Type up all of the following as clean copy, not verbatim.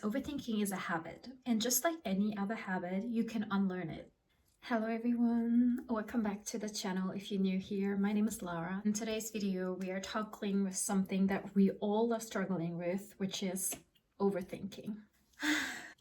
Overthinking is a habit, and just like any other habit, you can unlearn it. Hello everyone, welcome back to the channel. If you're new here, my name is Laura. In today's video, we are tackling with something that we all are struggling with, which is overthinking.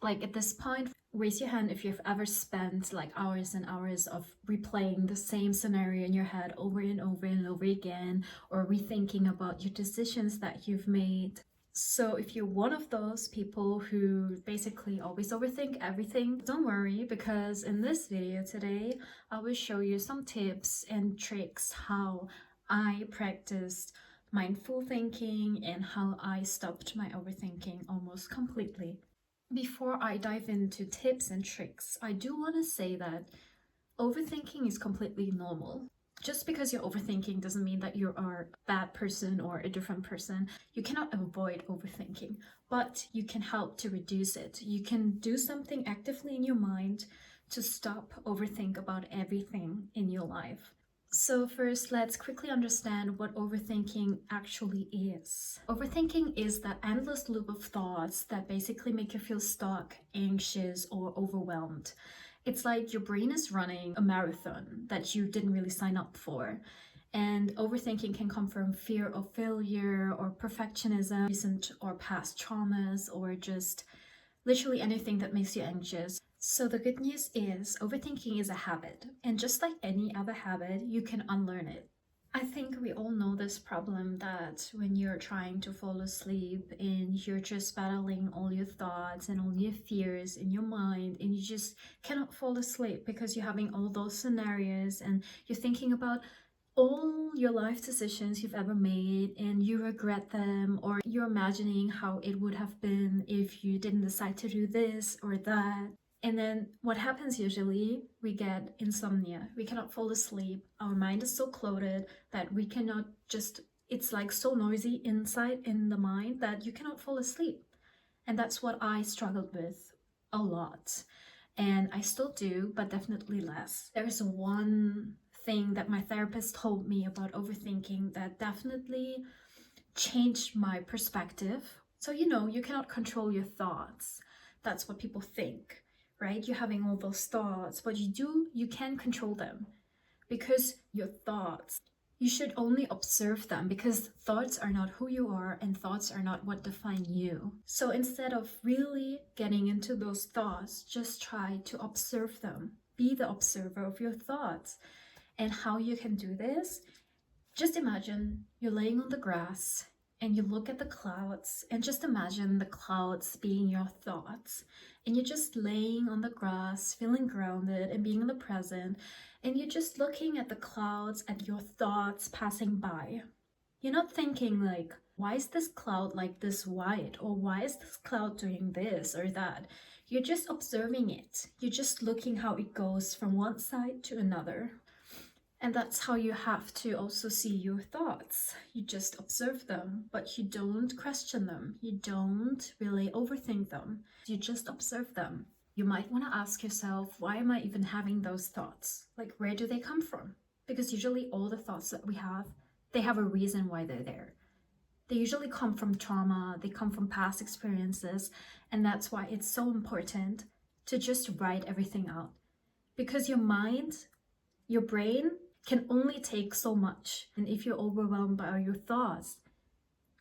Like at this point, raise your hand if you've ever spent like hours and hours of replaying the same scenario in your head over and over and over again, or rethinking about your decisions that you've made. So if you're one of those people who basically always overthink everything, don't worry, because in this video today, I will show you some tips and tricks how I practiced mindful thinking and how I stopped my overthinking almost completely. Before I dive into tips and tricks, I do want to say that overthinking is completely normal. Just because you're overthinking doesn't mean that you are a bad person or a different person. You cannot avoid overthinking, but you can help to reduce it. You can do something actively in your mind to stop overthink about everything in your life. So first, let's quickly understand what overthinking actually is. Overthinking is that endless loop of thoughts that basically make you feel stuck, anxious, or overwhelmed. It's like your brain is running a marathon that you didn't really sign up for. And overthinking can come from fear of failure or perfectionism, recent or past traumas, or just literally anything that makes you anxious. So the good news is overthinking is a habit, and just like any other habit, you can unlearn it. I think we all know this problem that when you're trying to fall asleep and you're just battling all your thoughts and all your fears in your mind and you just cannot fall asleep because you're having all those scenarios and you're thinking about all your life decisions you've ever made and you regret them, or you're imagining how it would have been if you didn't decide to do this or that. And then what happens usually, we get insomnia. We cannot fall asleep. Our mind is so clouded that we cannot just, it's like so noisy inside in the mind that you cannot fall asleep. And that's what I struggled with a lot. And I still do, but definitely less. There's one thing that my therapist told me about overthinking that definitely changed my perspective. So, you cannot control your thoughts. That's what people think, right? You're having all those thoughts. What you do, you can control them because your thoughts, you should only observe them because thoughts are not who you are and thoughts are not what define you. So instead of really getting into those thoughts, just try to observe them. Be the observer of your thoughts. And how you can do this, just imagine you're laying on the grass and you look at the clouds, and just imagine the clouds being your thoughts. And you're just laying on the grass, feeling grounded and being in the present. And you're just looking at the clouds, at your thoughts passing by. You're not thinking like, why is this cloud like this white? Or why is this cloud doing this or that? You're just observing it. You're just looking how it goes from one side to another. And that's how you have to also see your thoughts. You just observe them, but you don't question them. You don't really overthink them. You just observe them. You might want to ask yourself, why am I even having those thoughts? Like, where do they come from? Because usually all the thoughts that we have, they have a reason why they're there. They usually come from trauma, they come from past experiences, and that's why it's so important to just write everything out. Because your mind, your brain, can only take so much. And if you're overwhelmed by your thoughts,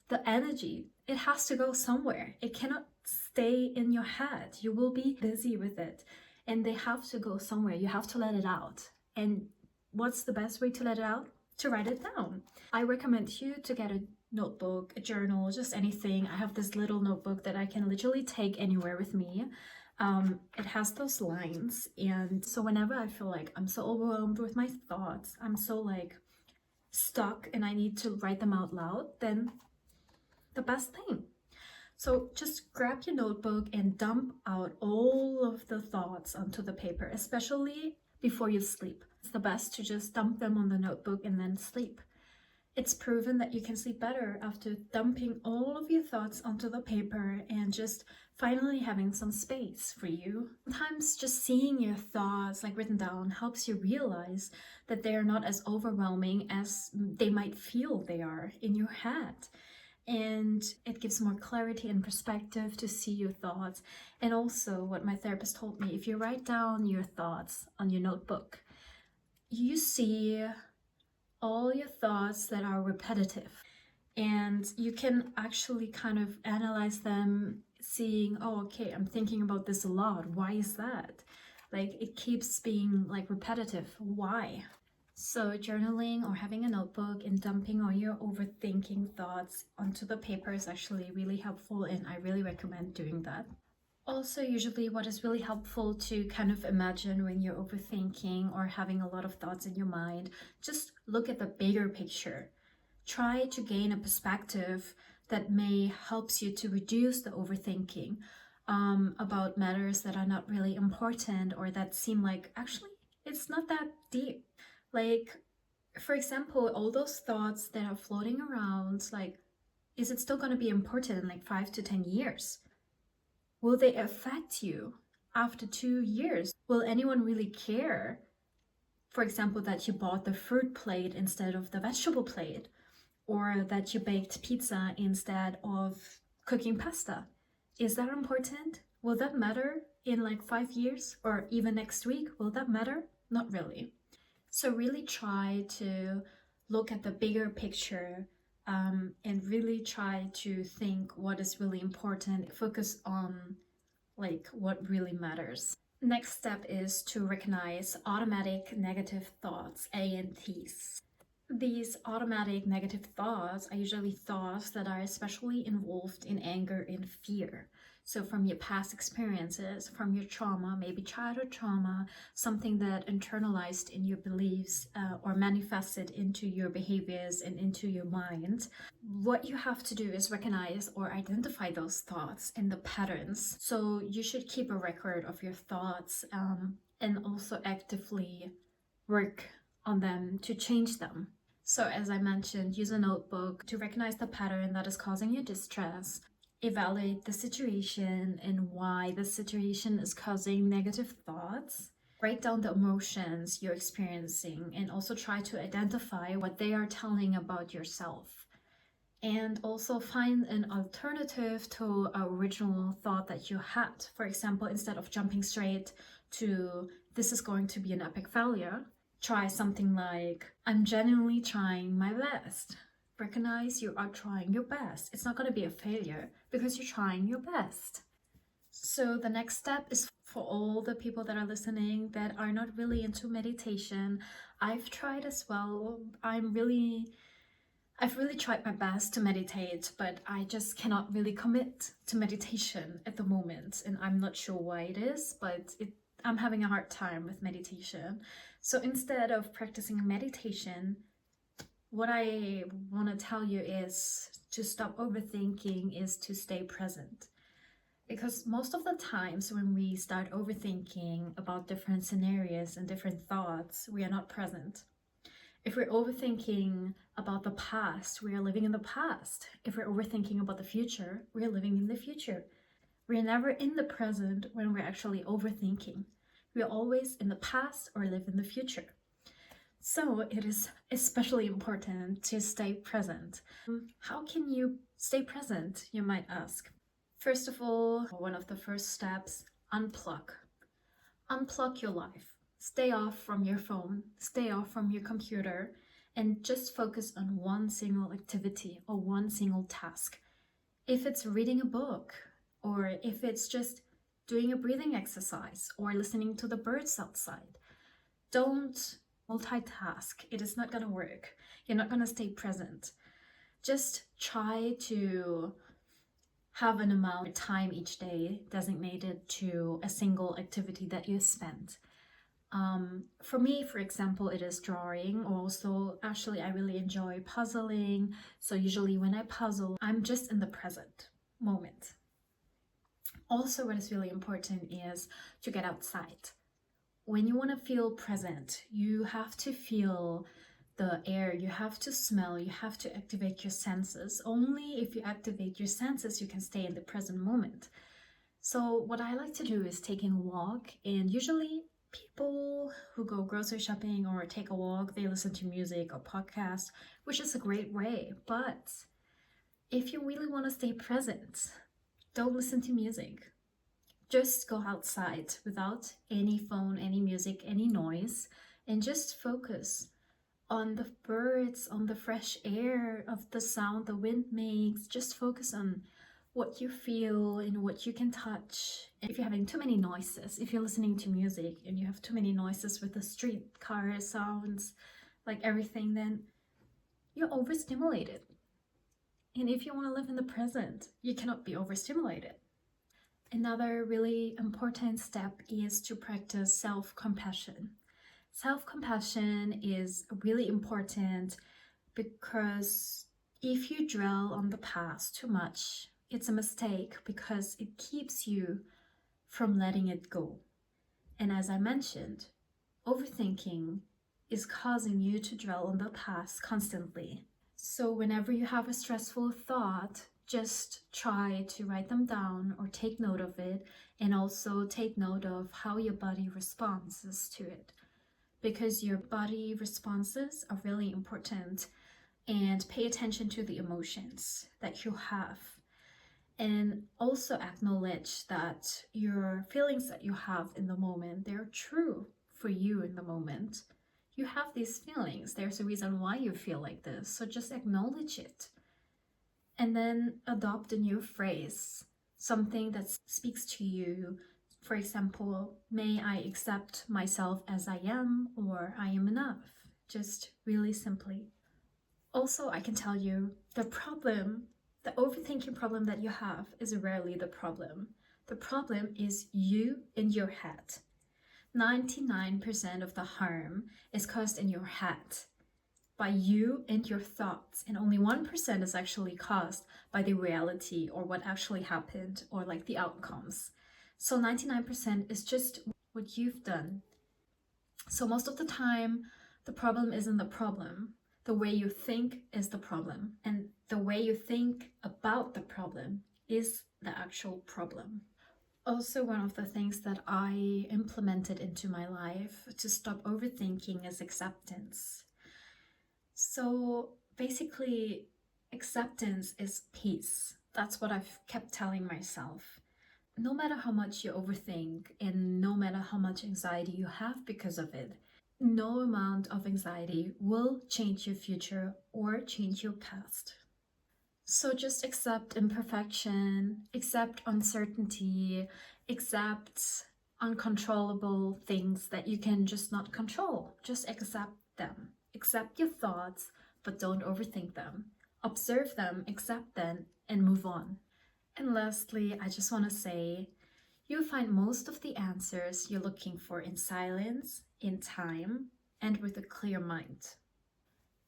the energy, it has to go somewhere. It cannot stay in your head. You will be busy with it. And they have to go somewhere. You have to let it out. And what's the best way to let it out? To write it down. I recommend you to get a notebook, a journal, just anything. I have this little notebook that I can literally take anywhere with me. It has those lines, and so whenever I feel like I'm so overwhelmed with my thoughts, I'm so like stuck and I need to write them out loud, then the best thing. So just grab your notebook and dump out all of the thoughts onto the paper, especially before you sleep. It's the best to just dump them on the notebook and then sleep. It's proven that you can sleep better after dumping all of your thoughts onto the paper and just finally having some space for you. Sometimes just seeing your thoughts like written down helps you realize that they are not as overwhelming as they might feel they are in your head. and it gives more clarity and perspective to see your thoughts. And also, what my therapist told me, if you write down your thoughts on your notebook, you see all your thoughts that are repetitive, and you can actually kind of analyze them, seeing, oh, okay, I'm thinking about this a lot. Why is that? Like, it keeps being like repetitive. Why? So journaling or having a notebook and dumping all your overthinking thoughts onto the paper is actually really helpful, and I really recommend doing that. Also, usually what is really helpful to kind of imagine when you're overthinking or having a lot of thoughts in your mind, just look at the bigger picture. Try to gain a perspective that may helps you to reduce the overthinking about matters that are not really important or that seem like actually it's not that deep. Like, for example, all those thoughts that are floating around, like, is it still going to be important in like 5 to 10 years? Will they affect you after 2 years? Will anyone really care? For example, that you bought the fruit plate instead of the vegetable plate, or that you baked pizza instead of cooking pasta. Is that important? Will that matter in like 5 years or even next week? Will that matter? Not really. So really try to look at the bigger picture, and really try to think what is really important. Focus on like what really matters. Next step is to recognize automatic negative thoughts, ANTs. These automatic negative thoughts are usually thoughts that are especially involved in anger and fear. So from your past experiences, from your trauma, maybe childhood trauma, something that internalized in your beliefs or manifested into your behaviors and into your mind. What you have to do is recognize or identify those thoughts and the patterns. So you should keep a record of your thoughts, and also actively work on them to change them. So as I mentioned, use a notebook to recognize the pattern that is causing you distress. Evaluate the situation and why the situation is causing negative thoughts. Write down the emotions you're experiencing and also try to identify what they are telling about yourself. And also find an alternative to an original thought that you had. For example, instead of jumping straight to this is going to be an epic failure, try something like, I'm genuinely trying my best. Recognize you are trying your best. It's not going to be a failure because you're trying your best. So the next step is for all the people that are listening that are not really into meditation. I've tried as well. I've really tried my best to meditate, but I just cannot really commit to meditation at the moment. And I'm not sure why it is, but I'm having a hard time with meditation. So instead of practicing meditation, what I want to tell you is to stop overthinking, is to stay present. Because most of the times when we start overthinking about different scenarios and different thoughts, we are not present. If we're overthinking about the past, we are living in the past. If we're overthinking about the future, we are living in the future. We're never in the present when we're actually overthinking. We are always in the past or live in the future. So it is especially important to stay present. How can you stay present, you might ask? First of all, one of the first steps, unplug. Unplug your life. Stay off from your phone, stay off from your computer, and just focus on one single activity or one single task. If it's reading a book, or if it's just doing a breathing exercise or listening to the birds outside, don't multitask. It is not going to work. You're not going to stay present. Just try to have an amount of time each day designated to a single activity that you spend. For me, for example, it is drawing. Also, actually, I really enjoy puzzling. So usually when I puzzle, I'm just in the present moment. Also, what is really important is to get outside. When you want to feel present, you have to feel the air, you have to smell, you have to activate your senses. Only if you activate your senses, you can stay in the present moment. So what I like to do is taking a walk, and usually people who go grocery shopping or take a walk, they listen to music or podcast, which is a great way. But If you really want to stay present, don't listen to music. Just go outside without any phone, any music, any noise, and just focus on the birds, on the fresh air, of the sound the wind makes. Just focus on what you feel and what you can touch. And if you're having too many noises, if you're listening to music and you have too many noises with the street car sounds, like everything, then you're overstimulated. And if you want to live in the present, you cannot be overstimulated. Another really important step is to practice self-compassion. Self-compassion is really important because if you dwell on the past too much, it's a mistake because it keeps you from letting it go. And as I mentioned, overthinking is causing you to dwell on the past constantly. So whenever you have a stressful thought, just try to write them down or take note of it, and also take note of how your body responds to it, because your body responses are really important. And pay attention to the emotions that you have, and also acknowledge that your feelings that you have in the moment, they're true for you in the moment. You have these feelings, there's a reason why you feel like this, so just acknowledge it. And then adopt a new phrase, something that speaks to you. For example, may I accept myself as I am, or I am enough. Just really simply. Also, I can tell you, the overthinking problem that you have is rarely the problem. The problem is you in your head. 99% of the harm is caused in your head by you and your thoughts, and only 1% is actually caused by the reality or what actually happened, or like the outcomes. So 99% is just what you've done. So most of the time, the problem isn't the problem. The way you think is the problem, and the way you think about the problem is the actual problem. Also, one of the things that I implemented into my life to stop overthinking is acceptance. So basically, acceptance is peace. That's what I've kept telling myself. No matter how much you overthink and no matter how much anxiety you have because of it, no amount of anxiety will change your future or change your past. So just accept imperfection, accept uncertainty, accept uncontrollable things that you can just not control. Just accept them. Accept your thoughts, but don't overthink them. Observe them, accept them, and move on. And lastly, I just want to say, you'll find most of the answers you're looking for in silence, in time, and with a clear mind.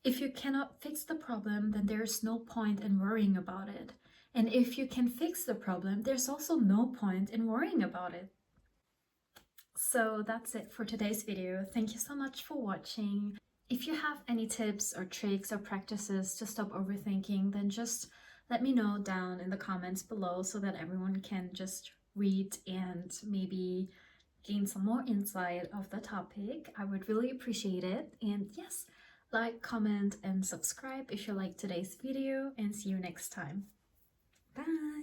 If you cannot fix the problem, then there's no point in worrying about it. And if you can fix the problem, there's also no point in worrying about it. So that's it for today's video. Thank you so much for watching. If you have any tips or tricks or practices to stop overthinking, then just let me know down in the comments below so that everyone can just read and maybe gain some more insight of the topic. I would really appreciate it. And yes, like, comment, and subscribe if you liked today's video, and see you next time. Bye!